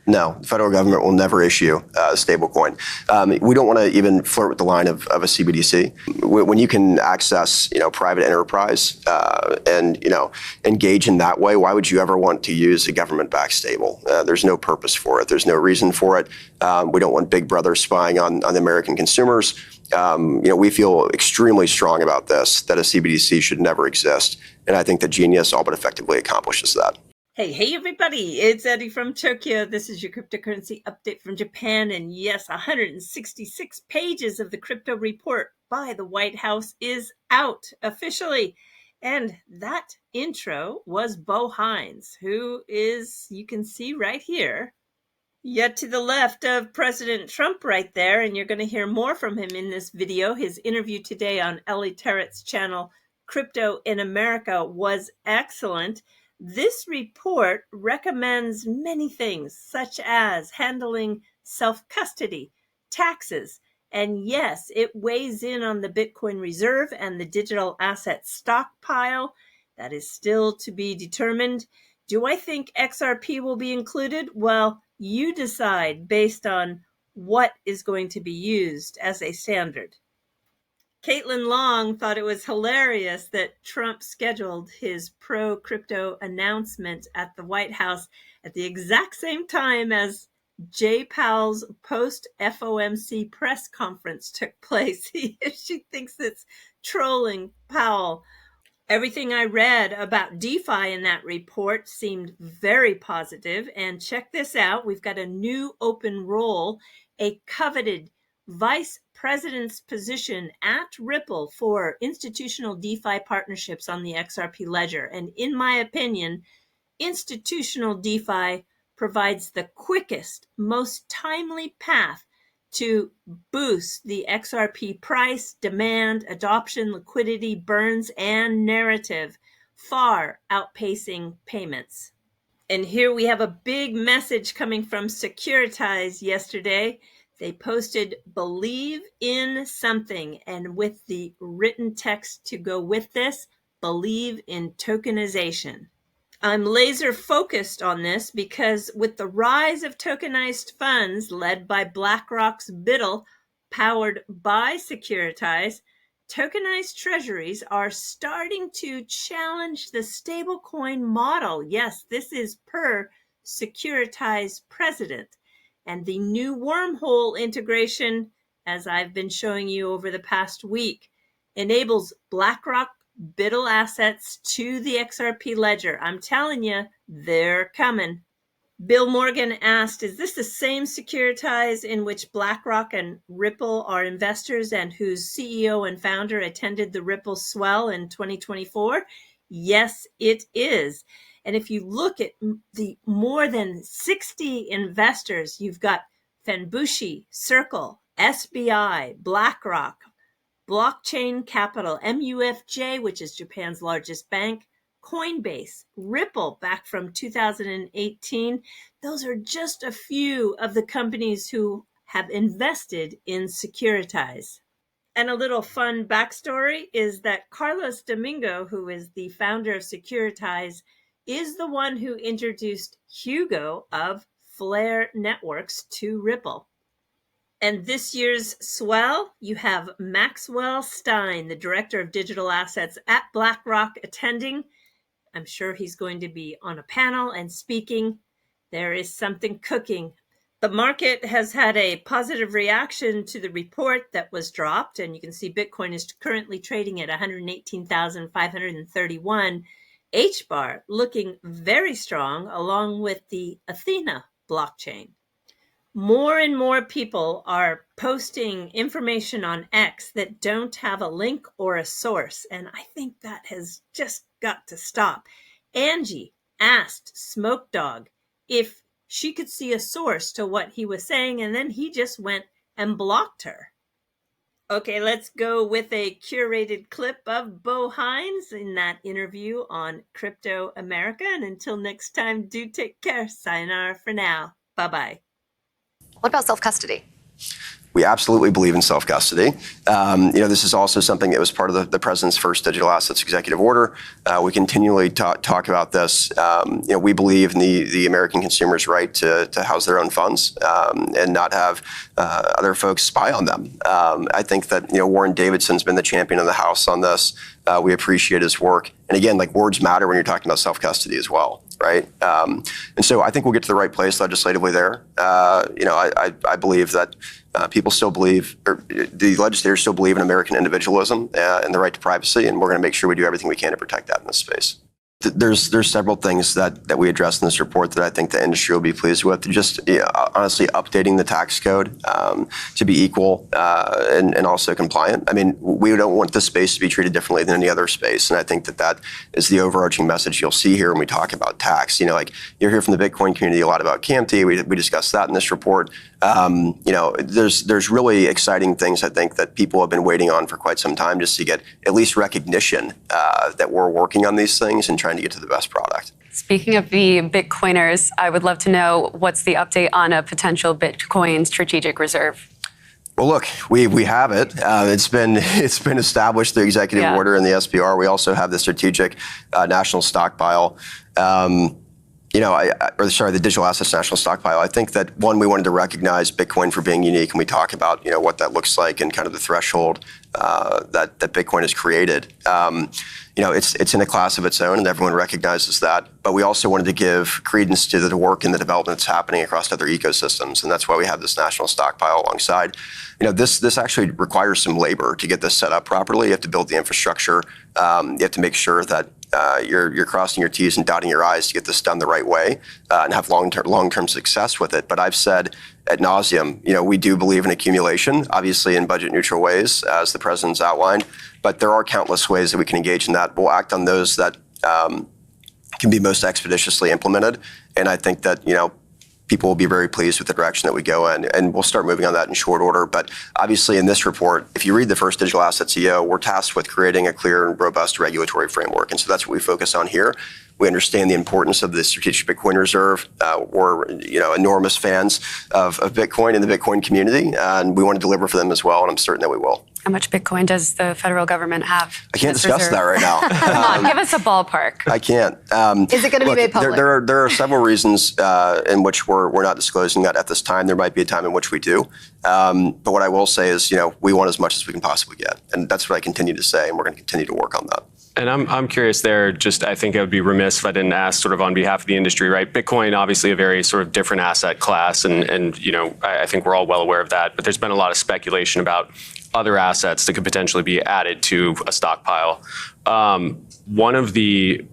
No, the federal government will never issue a stablecoin. We don't want to even flirt with the line of a CBDC. When you can access, private enterprise and engage in that way, why would you ever want to use a government-backed stable? There's no purpose for it. There's no reason for it. We don't want Big Brother spying on the American consumers. We feel extremely strong about this, that a CBDC should never exist. And I think that Genius all but effectively accomplishes that. Hey, everybody, it's Eddie from Tokyo. This is your cryptocurrency update from Japan. And yes, 166 pages of the crypto report by the White House is out officially. And that intro was Bo Hines, who is, you can see right here, yet to the left of President Trump right there. And you're going to hear more from him in this video. His interview today on Ellie Terrett's channel, Crypto in America, was excellent. This report recommends many things, such as handling self-custody, taxes, and yes, it weighs in on the Bitcoin reserve and the digital asset stockpile. That is still to be determined. Do I think XRP will be included? Well, you decide based on what is going to be used as a standard. Caitlin Long thought it was hilarious that Trump scheduled his pro-crypto announcement at the White House at the exact same time as Jay Powell's post-FOMC press conference took place. She thinks it's trolling Powell. Everything I read about DeFi in that report seemed very positive. And check this out. We've got a new open role, a coveted vice president's position at Ripple for institutional DeFi partnerships on the XRP ledger. And in my opinion, institutional DeFi provides the quickest, most timely path to boost the XRP price, demand, adoption, liquidity, burns, and narrative, far outpacing payments. And here we have a big message coming from Securitize yesterday. They posted believe in something, and with the written text to go with this, believe in tokenization. I'm laser focused on this because with the rise of tokenized funds led by BlackRock's BUIDL, powered by Securitize, tokenized treasuries are starting to challenge the stablecoin model. Yes, this is per Securitize president. And the new wormhole integration, as I've been showing you over the past week, enables BlackRock BUIDL assets to the XRP ledger. I'm telling you, they're coming. Bill Morgan asked, is this the same Securitize in which BlackRock and Ripple are investors and whose CEO and founder attended the Ripple Swell in 2024? Yes, it is. And if you look at the more than 60 investors, you've got Fenbushi, Circle, SBI, BlackRock, Blockchain Capital, MUFJ, which is Japan's largest bank, Coinbase, Ripple back from 2018. Those are just a few of the companies who have invested in Securitize. And a little fun backstory is that Carlos Domingo, who is the founder of Securitize, is the one who introduced Hugo of Flare Networks to Ripple. And this year's Swell, you have Maxwell Stein, the director of digital assets at BlackRock, attending. I'm sure he's going to be on a panel and speaking. There is something cooking. The market has had a positive reaction to the report that was dropped, and you can see Bitcoin is currently trading at 118,531. HBAR looking very strong, along with the Athena blockchain. More and more people are posting information on X that don't have a link or a source, and I think that has just got to stop. Angie asked Smoke Dog if she could see a source to what he was saying, and then he just went and blocked her. Okay, let's go with a curated clip of Bo Hines in that interview on Crypto America. And until next time, do take care. Sayonara for now. Bye-bye. What about self-custody? We absolutely believe in self-custody. This is also something that was part of the president's first digital assets executive order. We continually talk about this. We believe in the American consumer's right to house their own funds and not have other folks spy on them. I think that Warren Davidson's been the champion of the House on this. We appreciate his work. And again, words matter when you're talking about self-custody as well, right? And so I think we'll get to the right place legislatively there. I believe that people still believe, or the legislators still believe in American individualism and the right to privacy, and we're going to make sure we do everything we can to protect that in this space. There's several things that we address in this report that I think the industry will be pleased with. Just honestly updating the tax code to be equal and also compliant. I mean, we don't want this space to be treated differently than any other space, and I think that is the overarching message you'll see here when we talk about tax. You'll hear from the Bitcoin community a lot about CAMT. We discussed that in this report. There's really exciting things I think that people have been waiting on for quite some time, just to get at least recognition that we're working on these things and trying to get to the best product. Speaking of the Bitcoiners, I would love to know what's the update on a potential Bitcoin strategic reserve. Well, look, we have it. It's been established through executive order and the SPR. We also have the strategic national stockpile. The digital assets national stockpile. I think that we wanted to recognize Bitcoin for being unique, and we talk about what that looks like and kind of the threshold that Bitcoin has created. It's in a class of its own, and everyone recognizes that. But we also wanted to give credence to the work and the development that's happening across other ecosystems, and that's why we have this national stockpile alongside. This actually requires some labor to get this set up properly. You have to build the infrastructure. You have to make sure that you're crossing your T's and dotting your I's to get this done the right way and have long-term success with it. But I've said ad nauseum, we do believe in accumulation, obviously in budget-neutral ways, as the president's outlined. But there are countless ways that we can engage in that. We'll act on those that can be most expeditiously implemented. And I think that, people will be very pleased with the direction that we go in, and we'll start moving on that in short order. But obviously in this report, if you read the first digital assets EO, we're tasked with creating a clear and robust regulatory framework. And so that's what we focus on here. We understand the importance of the strategic Bitcoin reserve. We're enormous fans of Bitcoin and the Bitcoin community, and we want to deliver for them as well, and I'm certain that we will. How much Bitcoin does the federal government have? I can't discuss that right now. Come on, give us a ballpark. I can't. Is it going to be made public? There are several reasons in which we're not disclosing that at this time. There might be a time in which we do. But what I will say is, we want as much as we can possibly get. And that's what I continue to say, and we're going to continue to work on that. And I'm curious there, I think I would be remiss if I didn't ask sort of on behalf of the industry, right? Bitcoin, obviously a very sort of different asset class, and I think we're all well aware of that, but there's been a lot of speculation about other assets that could potentially be added to a stockpile. One of the,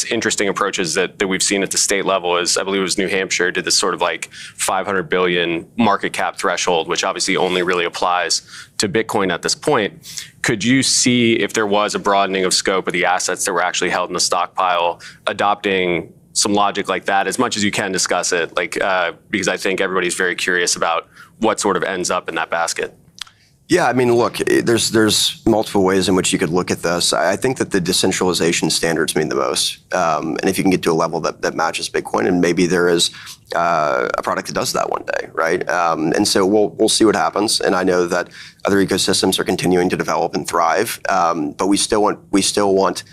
interesting approaches that we've seen at the state level is, I believe it was New Hampshire, did this sort of 500 billion market cap threshold, which obviously only really applies to Bitcoin at this point. Could you see if there was a broadening of scope of the assets that were actually held in the stockpile, adopting some logic like that, as much as you can discuss it, because I think everybody's very curious about what sort of ends up in that basket? Yeah, I mean, look, there's multiple ways in which you could look at this. I think that the decentralization standards mean the most. And if you can get to a level that matches Bitcoin, and maybe there is a product that does that one day, right? And so we'll see what happens. And I know that other ecosystems are continuing to develop and thrive, but we still want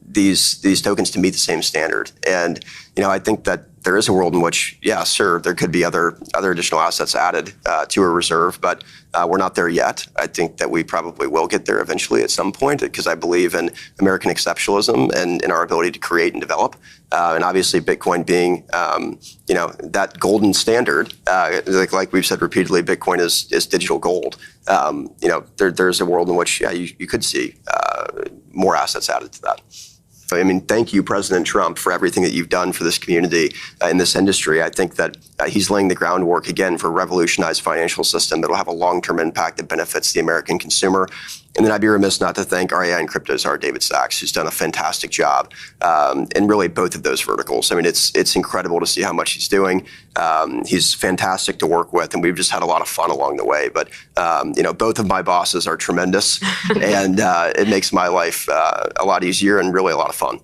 these tokens to meet the same standard. And I think that there is a world in which, yeah, sure, there could be other additional assets added to a reserve, but we're not there yet. I think that we probably will get there eventually at some point, because I believe in American exceptionalism and in our ability to create and develop. And obviously, Bitcoin being, that golden standard, like we've said repeatedly, Bitcoin is digital gold. There's a world in which, yeah, you could see more assets added to that. I mean, thank you, President Trump, for everything that you've done for this community in this industry. I think that he's laying the groundwork, again, for a revolutionized financial system that will have a long-term impact that benefits the American consumer. And then I'd be remiss not to thank our AI and crypto czar, David Sachs, who's done a fantastic job in really both of those verticals. I mean, it's incredible to see how much he's doing. He's fantastic to work with, and we've just had a lot of fun along the way. But, both of my bosses are tremendous, and it makes my life a lot easier and really a lot of fun.